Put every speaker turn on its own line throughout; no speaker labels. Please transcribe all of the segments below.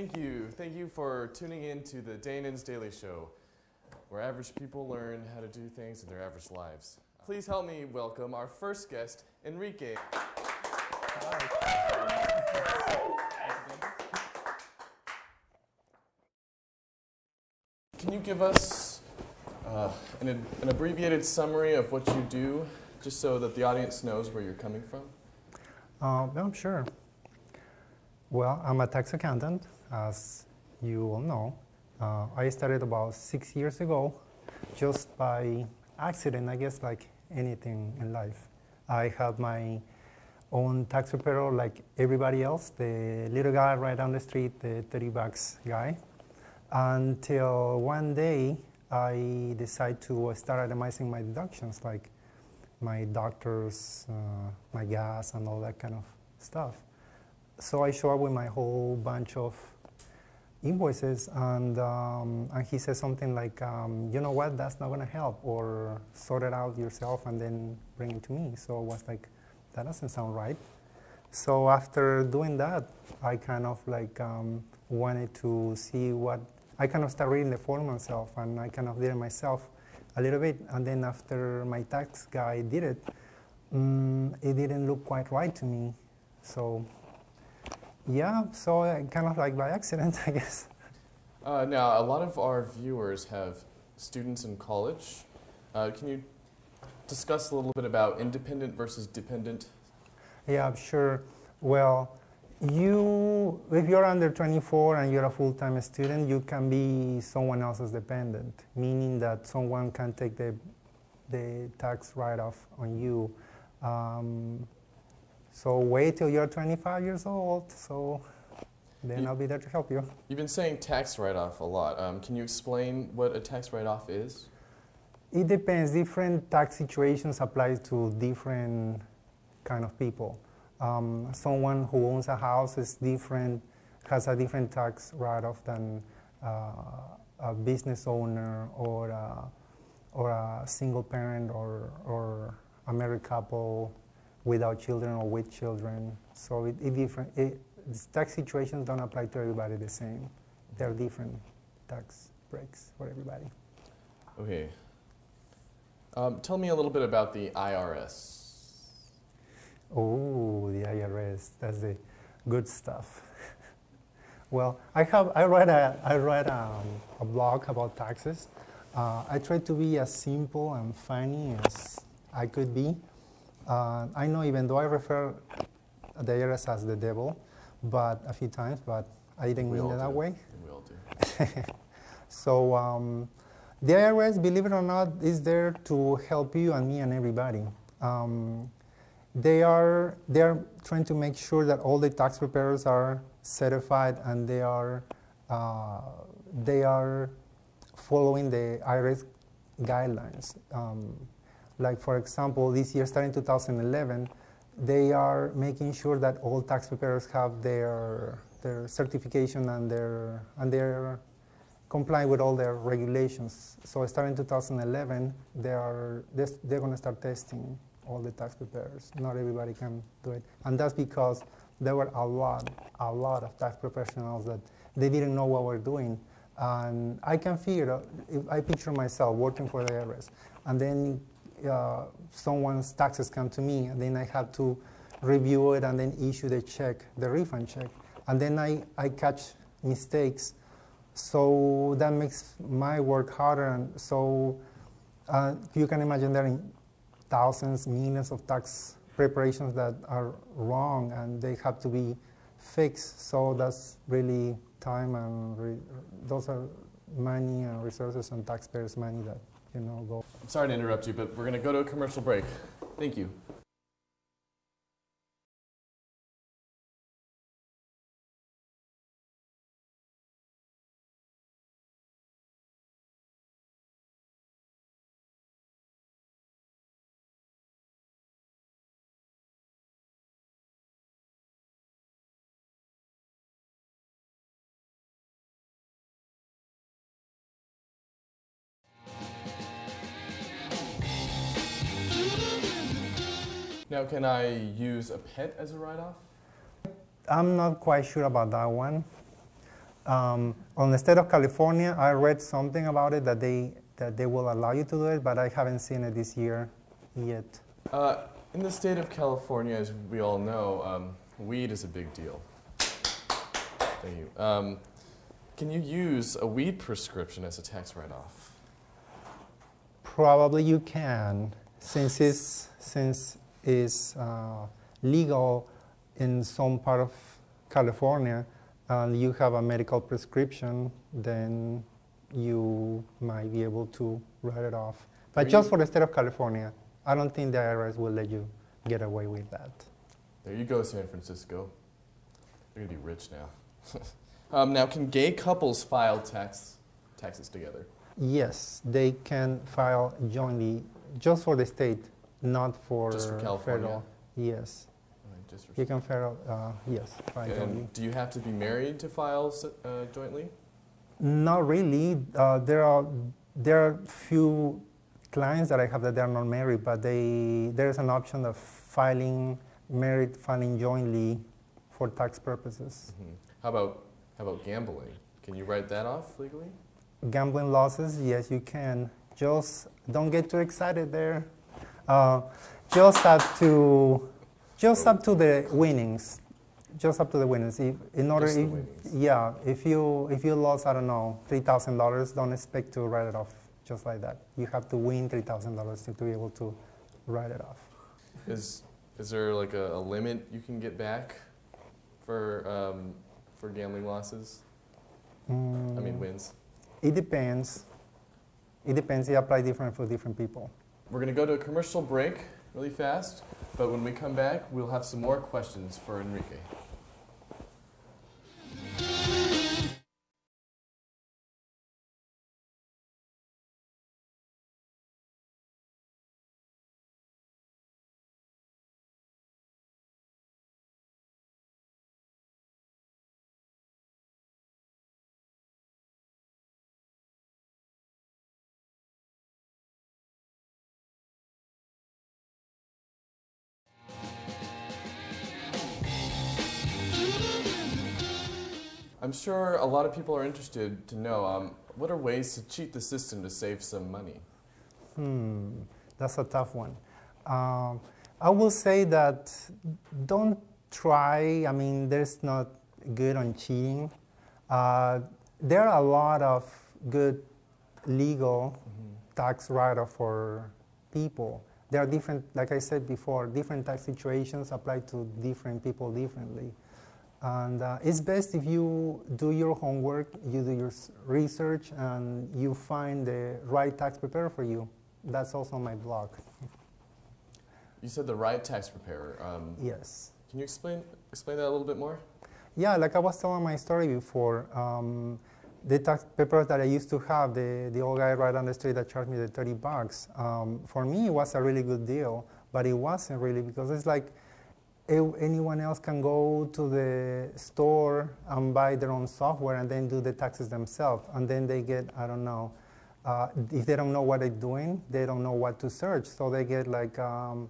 Thank you. Thank you for tuning in to the Dhanens Daily Show, where average people learn how to do things in their average lives. Please help me welcome our first guest, Enrique. Can you give us an abbreviated summary of what you do, just so that the audience knows where you're coming from?
No, sure. Well, I'm a tax accountant, as you all know. I started about 6 years ago, just by accident, I guess, like anything in life. I have my own tax preparer like everybody else, the little guy right down the street, the 30 bucks guy, until one day I decided to start itemizing my deductions, like my doctors, my gas, and all that kind of stuff. So I show up with my whole bunch of invoices, and he says something like, you know what, that's not going to help, or sort it out yourself and then bring it to me. So I was like, that doesn't sound right. So after doing that, I kind of like wanted to see what, I kind of started reading the form myself, and I kind of did it myself a little bit. And then after my tax guy did it, it didn't look quite right to me. So yeah, so kind of like by accident, I guess.
Now, a lot of our viewers have students in college. Can you discuss a little bit about independent versus dependent?
Yeah, sure. Well, if you're under 24 and you're a full-time student, you can be someone else's dependent, meaning that someone can take the tax write-off on you. So wait till you're 25 years old, so then I'll be there to help you.
You've been saying tax write-off a lot. Can you explain what a tax write-off is?
It depends. Different tax situations apply to different kind of people. Someone who owns a house is different, has a different tax write-off than a business owner or a single parent or a married couple without children or with children. So tax situations don't apply to everybody the same. There are different tax breaks for everybody.
Okay. Tell me a little bit about the IRS.
Oh, the IRS, that's the good stuff. Well, I write a blog about taxes. I try to be as simple and funny as I could be. I know, even though I refer the IRS as the devil, but a few times, but I didn't mean it that way.
We all do.
So the IRS, believe it or not, is there to help you and me and everybody. They are trying to make sure that all the tax preparers are certified and they are following the IRS guidelines. Like, for example, this year, starting 2011, they are making sure that all tax preparers have their certification and they're complying with all their regulations. So starting 2011, they're going to start testing all the tax preparers. Not everybody can do it. And that's because there were a lot of tax professionals that they didn't know what we're doing. And I can figure out, if I picture myself working for the IRS, and then someone's taxes come to me, and then I have to review it and then issue the check, the refund check. And then I catch mistakes. So that makes my work harder. And so you can imagine there are thousands, millions of tax preparations that are wrong and they have to be fixed. So that's really time and those are money and resources and taxpayers' money that go.
I'm sorry to interrupt you, but we're going to go to a commercial break. Thank you. Now, can I use a pet as a write-off?
I'm not quite sure about that one. On the state of California, I read something about it that they will allow you to do it, but I haven't seen it this year yet.
In the state of California, as we all know, weed is a big deal. Thank you. Can you use a weed prescription as a tax write-off?
Probably you can, since it's legal in some part of California, and you have a medical prescription, then you might be able to write it off. But just for the state of California, I don't think the IRS will let you get away with that.
There you go, San Francisco. You're gonna be rich now. Now, can gay couples file taxes together?
Yes, they can file jointly, just for the state, not for
Just for California?
federal. Yes,
Just for
you can file, yes, file jointly.
And do you have to be married to file jointly?
Not really. There are few clients that I have that they are not married, but there is an option of filing jointly for tax purposes.
Mm-hmm. How about gambling? Can you write that off legally?
Gambling losses, yes, you can. Just don't get too excited there. Just up to the winnings. Just up to the winnings. If you lost, I don't know, $3,000, don't expect to write it off just like that. You have to win $3,000 to be able to write it off.
Is there like a limit you can get back for gambling losses? I mean wins.
It depends. It depends. It applies different for different people.
We're going to go to a commercial break really fast, but when we come back, we'll have some more questions for Enrique. I'm sure a lot of people are interested to know, what are ways to cheat the system to save some money?
That's a tough one. I will say that don't try. I mean, there's not good on cheating. There are a lot of good legal tax write-off for people. There are different, like I said before, different tax situations apply to different people differently. And it's best if you do your homework, you do your research, and you find the right tax preparer for you. That's also on my blog.
You said the right tax preparer.
Yes.
Can you explain that a little bit more?
Yeah, like I was telling my story before, the tax preparers that I used to have, the old guy right on the street that charged me the $30, for me it was a really good deal, but it wasn't really, because it's like, anyone else can go to the store and buy their own software and then do the taxes themselves. And then they get, I don't know, if they don't know what they're doing, they don't know what to search. So they get like, I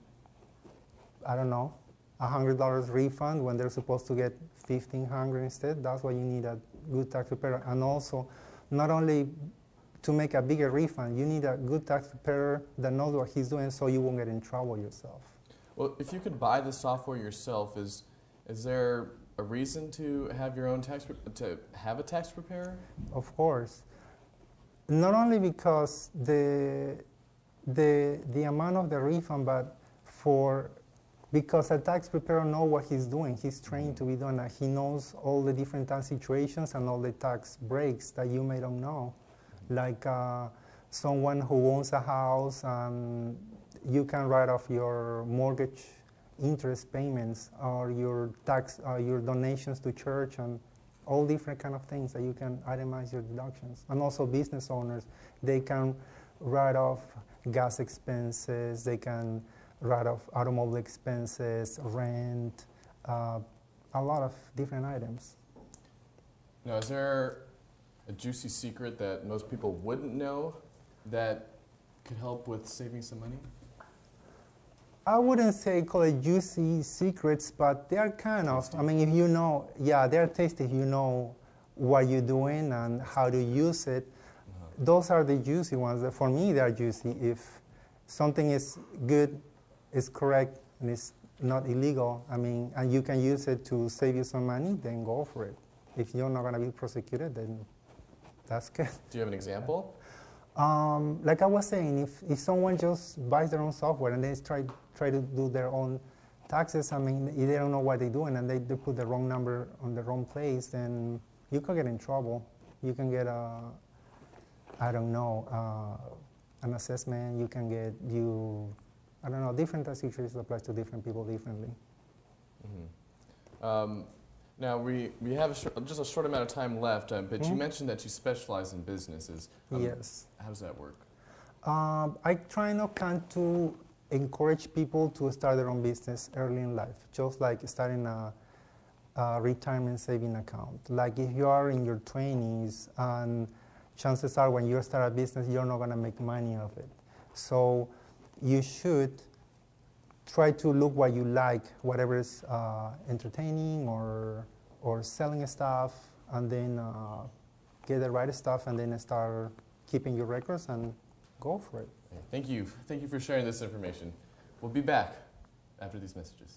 don't know, $100 refund when they're supposed to get $1,500 instead. That's why you need a good tax preparer. And also, not only to make a bigger refund, you need a good tax preparer that knows what he's doing so you won't get in trouble yourself.
Well, if you could buy the software yourself, is there a reason to have your own tax preparer?
Of course. Not only because the amount of the refund, but because a tax preparer knows what he's doing. He's trained to be doing that. He knows all the different tax situations and all the tax breaks that you may not know. Like someone who owns a house and you can write off your mortgage interest payments or your donations to church and all different kind of things that you can itemize your deductions. And also business owners, they can write off gas expenses, they can write off automobile expenses, rent, a lot of different items.
Now, is there a juicy secret that most people wouldn't know that could help with saving some money?
I wouldn't say call it juicy secrets, but they are kind of, I mean, if you know, yeah, they're tasty if you know what you're doing and how to use it. Those are the juicy ones. For me, they are juicy. If something is good, is correct, and it's not illegal, I mean, and you can use it to save you some money, then go for it. If you're not going to be prosecuted, then that's good. Do
you have an example?
Like I was saying, if someone just buys their own software and they try to do their own taxes, I mean, if they don't know what they're doing and they put the wrong number on the wrong place, then you could get in trouble. You can get I don't know, an assessment. You can get I don't know, different tax situations apply to different people differently.
Mm-hmm. Now, we have just a short amount of time left, but you mentioned that you specialize in businesses.
Yes.
How does that work?
I try not to encourage people to start their own business early in life, just like starting a retirement saving account. Like if you are in your 20s, and chances are when you start a business, you're not going to make money off it. So you should try to look what you like, whatever is entertaining or selling stuff, and then get the right stuff, and then start keeping your records and go for it.
Thank you. Thank you for sharing this information. We'll be back after these messages.